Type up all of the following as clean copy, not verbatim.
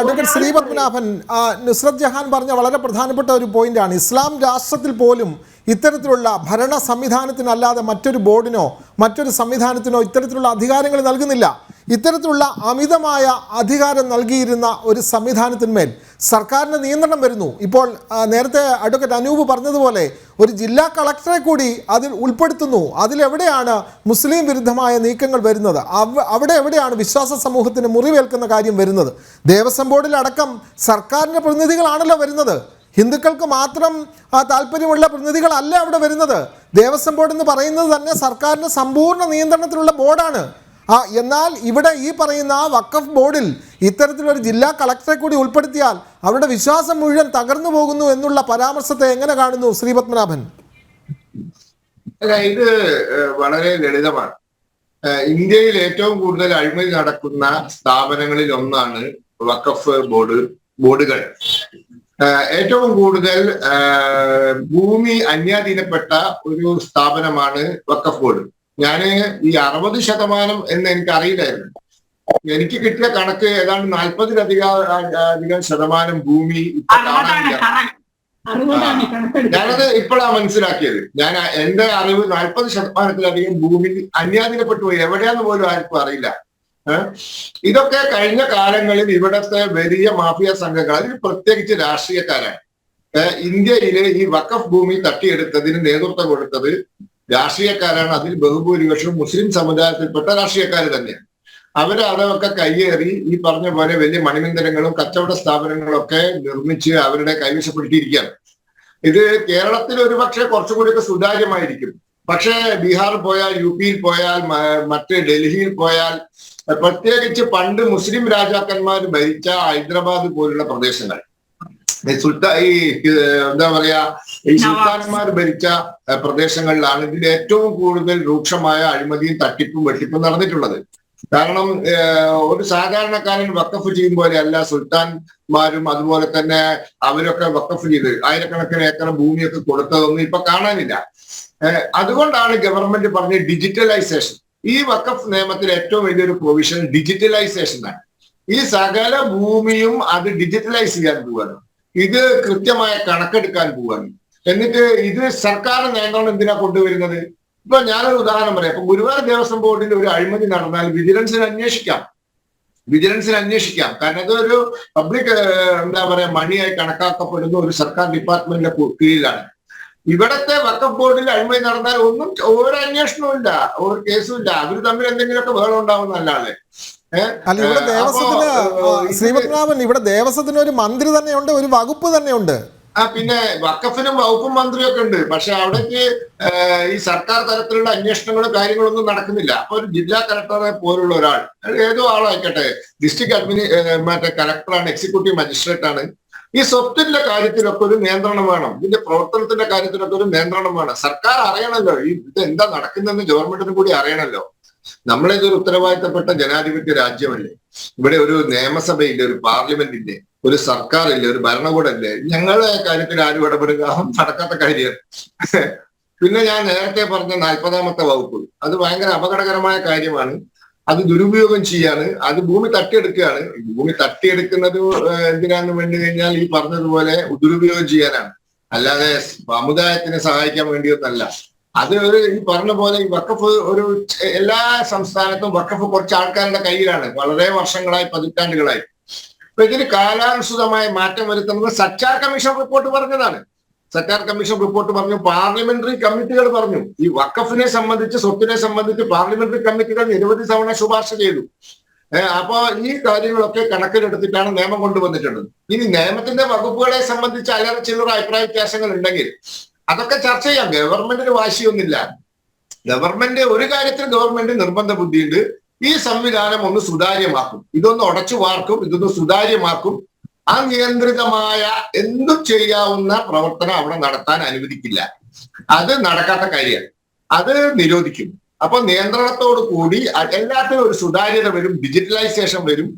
Advocate Sreepadmanabhan, Nusrat Jahan പറഞ്ഞ വളരെ പ്രധാനപ്പെട്ട ഒരു പോയിന്റാണ്. ഇസ്ലാം രാഷ്ട്രത്തിൽ പോലും ഇത്തരത്തിലുള്ള ഭരണ സംവിധാനത്തിനല്ലാതെ മറ്റൊരു ബോർഡിനോ മറ്റൊരു സംവിധാനത്തിനോ ഇത്തരത്തിലുള്ള അധികാരങ്ങൾ നൽകുന്നില്ല. ഇത്തരത്തിലുള്ള അമിതമായ അധികാരം നൽകിയിരുന്ന ഒരു സംവിധാനത്തിന്മേൽ സർക്കാരിന് നിയന്ത്രണം വരുന്നു. ഇപ്പോൾ നേരത്തെ അഡ്വക്കേറ്റ് അനൂപ് പറഞ്ഞതുപോലെ ഒരു ജില്ലാ കളക്ടറെ കൂടി അതിൽ ഉൾപ്പെടുത്തുന്നു. അതിലെവിടെയാണ് മുസ്ലിം വിരുദ്ധമായ നീക്കങ്ങൾ വരുന്നത്? അവിടെ എവിടെയാണ് വിശ്വാസ സമൂഹത്തിന് മുറിവേൽക്കുന്ന കാര്യം വരുന്നത്? ദേവസ്വം ബോർഡിലടക്കം സർക്കാരിൻ്റെ പ്രതിനിധികളാണല്ലോ വരുന്നത്. ഹിന്ദുക്കൾക്ക് മാത്രം താല്പര്യമുള്ള പ്രതിനിധികളല്ല അവിടെ വരുന്നത്. ദേവസ്വം ബോർഡ് എന്ന് പറയുന്നത് തന്നെ സർക്കാരിൻ്റെ സമ്പൂർണ്ണ നിയന്ത്രണത്തിലുള്ള ബോർഡാണ്. എന്നാൽ ഇവിടെ ഈ പറയുന്ന വഖഫ് ബോർഡിൽ ഇത്തരത്തിലൊരു ജില്ലാ കളക്ടറെ കൂടി ഉൾപ്പെടുത്തിയാൽ അവരുടെ വിശ്വാസം മുഴുവൻ തകർന്നു പോകുന്നു എന്നുള്ള പരാമർശത്തെ എങ്ങനെ കാണുന്നു ശ്രീപത്മനാഭൻ? ഇത് വളരെ ലളിതമാണ്. ഇന്ത്യയിൽ ഏറ്റവും കൂടുതൽ അഴിമതി നടക്കുന്ന സ്ഥാപനങ്ങളിൽ ഒന്നാണ് വഖഫ് ബോർഡുകൾ. ഏറ്റവും കൂടുതൽ ഭൂമി അന്യാധീനപ്പെട്ട ഒരു സ്ഥാപനമാണ് വഖഫ് ബോർഡ്. ഞാന് ഈ 60% എന്ന് എനിക്ക് അറിയില്ലായിരുന്നു. എനിക്ക് കിട്ടിയ കണക്ക് ഏതാണ്ട് 40-ലധികം ശതമാനം ഭൂമി ഇപ്പൊ കാണാനില്ല. ഞാനത് ഇപ്പോഴാണ് മനസ്സിലാക്കിയത്. എന്റെ അറിവ് 40%-ലധികം ഭൂമി അന്യാധീനപ്പെട്ടു പോയി. എവിടെയാന്ന് പോലും ആർക്കും അറിയില്ല. ഇതൊക്കെ കഴിഞ്ഞ കാലങ്ങളിൽ ഇവിടത്തെ വലിയ മാഫിയ സംഘങ്ങൾ, അതിൽ പ്രത്യേകിച്ച് രാഷ്ട്രീയക്കാരാണ്. ഇന്ത്യയിലെ ഈ വഖഫ് ഭൂമി തട്ടിയെടുത്തതിന് നേതൃത്വം കൊടുത്തത് രാഷ്ട്രീയക്കാരാണ്. അതിൽ ബഹുഭൂരിപക്ഷവും മുസ്ലിം സമുദായത്തിൽപ്പെട്ട രാഷ്ട്രീയക്കാർ തന്നെയാണ്. അതൊക്കെ കയ്യേറി ഈ പറഞ്ഞ പോലെ വലിയ മണിമന്ദിരങ്ങളും കച്ചവട സ്ഥാപനങ്ങളും ഒക്കെ നിർമ്മിച്ച് അവരുടെ കൈവശപ്പെടുത്തിയിരിക്കുകയാണ്. ഇത് കേരളത്തിൽ ഒരുപക്ഷെ കുറച്ചുകൂടിയൊക്കെ സുതാര്യമായിരിക്കും. പക്ഷേ ബീഹാറിൽ പോയാൽ, യുപിയിൽ പോയാൽ, മറ്റ് ഡൽഹിയിൽ പോയാൽ, പ്രത്യേകിച്ച് പണ്ട് മുസ്ലിം രാജാക്കന്മാർ ഭരിച്ച ഹൈദരാബാദ് പോലുള്ള പ്രദേശങ്ങൾ, എന്താ പറയാ, ഈ സുൽത്താൻമാർ ഭരിച്ച പ്രദേശങ്ങളിലാണ് ഇതിന്റെ ഏറ്റവും കൂടുതൽ രൂക്ഷമായ അഴിമതിയും തട്ടിപ്പും വെട്ടിപ്പും നടന്നിട്ടുള്ളത്. കാരണം ഒരു സാധാരണക്കാരൻ വഖഫ് ചെയ്യും പോലെ അല്ല സുൽത്താൻമാരും അതുപോലെ തന്നെ അവരൊക്കെ വഖഫ് ചെയ്ത് ആയിരക്കണക്കിന് ഏക്കർ ഭൂമിയൊക്കെ കൊടുത്തതൊന്നും ഇപ്പൊ കാണാനില്ല. അതുകൊണ്ടാണ് ഗവൺമെന്റ് പറഞ്ഞ ഡിജിറ്റലൈസേഷൻ. ഈ വഖഫ് നിയമത്തിൽ ഏറ്റവും വലിയൊരു പ്രൊവിഷൻ ഡിജിറ്റലൈസേഷൻ ആണ്. ഈ സകല ഭൂമിയും അത് ഡിജിറ്റലൈസ് ചെയ്യാൻ പോവാണ്. ഇത് കൃത്യമായ കണക്കെടുക്കാൻ പോവാണ്. എന്നിട്ട് ഇത് സർക്കാർ നിയന്ത്രണം എന്തിനാ കൊണ്ടുവരുന്നത്? ഇപ്പൊ ഞാനൊരു ഉദാഹരണം പറയാം. ഇപ്പൊ ഗുരുവായൂർ ദേവസ്വം ബോർഡിൽ ഒരു അഴിമതി നടന്നാൽ വിജിലൻസിന് അന്വേഷിക്കാം. കാരണം അതൊരു പബ്ലിക് എന്താ പറയാ മണിയായി കണക്കാക്കപ്പെടുന്ന ഒരു സർക്കാർ ഡിപ്പാർട്ട്മെന്റിന്റെ കീഴിലാണ്. ഇവിടത്തെ വഖഫ് ബോർഡിൽ അഴിമതി നടന്നാൽ ഒരു അന്വേഷണവും ഇല്ല, ഒരു കേസും ഇല്ല. അവർ തമ്മിൽ എന്തെങ്കിലുമൊക്കെ ബഹളം ഉണ്ടാവുന്നല്ലാതെ. ഇവിടെ ദേവസ്വത്തിന് ശ്രീപത്മനാഭൻ, ഇവിടെ ദേവസ്വത്തിന് ഒരു മന്ത്രി തന്നെയുണ്ട്, ഒരു വകുപ്പ് തന്നെയുണ്ട്. പിന്നെ വഖഫിനും വകുപ്പും മന്ത്രിയൊക്കെ ഉണ്ട്. പക്ഷെ അവിടേക്ക് ഈ സർക്കാർ തലത്തിലുള്ള അന്വേഷണങ്ങളും കാര്യങ്ങളൊന്നും നടക്കുന്നില്ല. അപ്പൊ ഒരു ജില്ലാ കലക്ടറെ പോലുള്ള ഒരാൾ, ഏതോ ആളായിക്കട്ടെ, ഡിസ്ട്രിക്ട് കലക്ടറാണ്, എക്സിക്യൂട്ടീവ് മജിസ്ട്രേറ്റ് ആണ്. ഈ സ്വത്തിന്റെ കാര്യത്തിലൊക്കെ ഒരു നിയന്ത്രണം വേണം. ഇതിന്റെ പ്രവർത്തനത്തിന്റെ കാര്യത്തിലൊക്കെ ഒരു നിയന്ത്രണം വേണം. സർക്കാർ അറിയണല്ലോ ഇത് എന്താ നടക്കുന്നതെന്ന് ഗവൺമെന്റിന് കൂടി അറിയണല്ലോ. നമ്മളിതൊരു ഉത്തരവാദിത്തപ്പെട്ട ജനാധിപത്യ രാജ്യമല്ലേ. ഇവിടെ ഒരു നിയമസഭയില്ലേ, ഒരു പാർലമെന്റിന്റെ, ഒരു സർക്കാരില്ലേ, ഒരു ഭരണകൂടല്ലേ. ഞങ്ങളുടെ കാര്യത്തിൽ ആരും ഇടപെടുക നടക്കാത്ത കാര്യമാണ്. പിന്നെ ഞാൻ നേരത്തെ പറഞ്ഞ 40ാമത്തെ വകുപ്പ്, അത് ഭയങ്കര അപകടകരമായ കാര്യമാണ്. അത് ദുരുപയോഗം ചെയ്യാണ്. അത് ഭൂമി തട്ടിയെടുക്കുകയാണ്. ഭൂമി തട്ടിയെടുക്കുന്നത് എന്തിനാന്ന് വേണ്ടി കഴിഞ്ഞാൽ ഈ പറഞ്ഞതുപോലെ ദുരുപയോഗം ചെയ്യാനാണ്, അല്ലാതെ സമുദായത്തിനെ സഹായിക്കാൻ വേണ്ടിയൊന്നല്ല. അത് ഈ പറഞ്ഞ പോലെ ഈ വഖഫ് എല്ലാ സംസ്ഥാനത്തും വഖഫ് കുറച്ച് ആൾക്കാരുടെ കയ്യിലാണ്, വളരെ വർഷങ്ങളായി, പതിറ്റാണ്ടുകളായി. അപ്പൊ ഇതിന് കാലാനുസൃതമായ മാറ്റം വരുത്തുന്നത് സച്ചാർ കമ്മീഷൻ റിപ്പോർട്ട് പറഞ്ഞതാണ്. സച്ചാർ കമ്മീഷൻ റിപ്പോർട്ട് പറഞ്ഞു, പാർലമെന്ററി കമ്മിറ്റികൾ പറഞ്ഞു. ഈ വഖഫിനെ സംബന്ധിച്ച്, സ്വത്തിനെ സംബന്ധിച്ച് പാർലമെന്ററി കമ്മിറ്റികൾ നിരവധി തവണ ശുപാർശ ചെയ്തു. അപ്പൊ ഈ കാര്യങ്ങളൊക്കെ കണക്കിലെടുത്തിട്ടാണ് നിയമം കൊണ്ടുവന്നിട്ടുള്ളത്. ഇനി നിയമത്തിന്റെ വകുപ്പുകളെ സംബന്ധിച്ച് അല്ലറ ചില്ലറ അഭിപ്രായ വ്യത്യാസങ്ങൾ ഉണ്ടെങ്കിൽ അതൊക്കെ ചർച്ച ചെയ്യാം. ഗവൺമെന്റിന് വാശിയൊന്നുമില്ല. ഒരു കാര്യത്തിൽ ഗവൺമെന്റ് നിർബന്ധ ബുദ്ധിയുണ്ട്. ഈ സംവിധാനം ഒന്ന് സുതാര്യമാക്കും, ഇതൊന്ന് ഉടച്ചു വാർക്കും, ഇതൊന്ന് സുതാര്യമാക്കും. അനിയന്ത്രിതമായ എന്തും ചെയ്യാവുന്ന പ്രവർത്തനം അവിടെ നടത്താൻ അനുവദിക്കില്ല. അത് നടക്കാത്ത കാര്യമാണ്. അത് നിരോധിക്കും. അപ്പൊ നിയന്ത്രണത്തോടു കൂടി എല്ലാത്തിനും ഒരു സുതാര്യത വരും, ഡിജിറ്റലൈസേഷൻ വരും,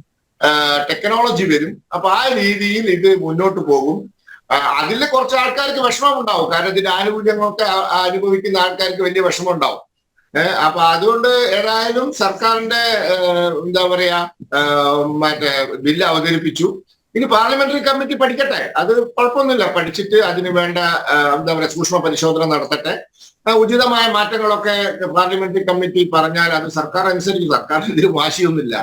ടെക്നോളജി വരും. അപ്പൊ ആ രീതിയിൽ ഇത് മുന്നോട്ട് പോകും. അതിൽ കുറച്ച് ആൾക്കാർക്ക് വിഷമം ഉണ്ടാവും. കാരണം ഇതിന്റെ ആനുകൂല്യങ്ങളൊക്കെ അനുഭവിക്കുന്ന ആൾക്കാർക്ക് വലിയ വിഷമം ഉണ്ടാവും. അപ്പൊ അതുകൊണ്ട് ഏതായാലും സർക്കാരിന്റെ എന്താ പറയാ മറ്റേ ബില്ല് അവതരിപ്പിച്ചു. ഇനി പാർലമെന്ററി കമ്മിറ്റി പഠിക്കട്ടെ, അത് കുഴപ്പമൊന്നുമില്ല. പഠിച്ചിട്ട് അതിന് വേണ്ട എന്താ പറയുക സൂക്ഷ്മ പരിശോധന നടത്തട്ടെ. ഉചിതമായ മാറ്റങ്ങളൊക്കെ പാർലമെന്ററി കമ്മിറ്റി പറഞ്ഞാൽ അത് സർക്കാർ അനുസരിച്ച്, സർക്കാരിന് ഇതിൽ വാശിയൊന്നുമില്ല.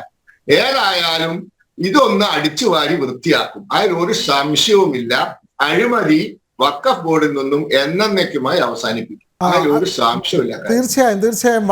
ഏതായാലും ഇതൊന്ന് അടിച്ചുവാരി വൃത്തിയാക്കും, അതിലൊരു സംശയവുമില്ല. അഴിമതി വഖഫ് ബോർഡിൽ നിന്നും എന്നേക്കുമായി അവസാനിപ്പിക്കും, അതിലൊരു സംശയമില്ല. തീർച്ചയായും.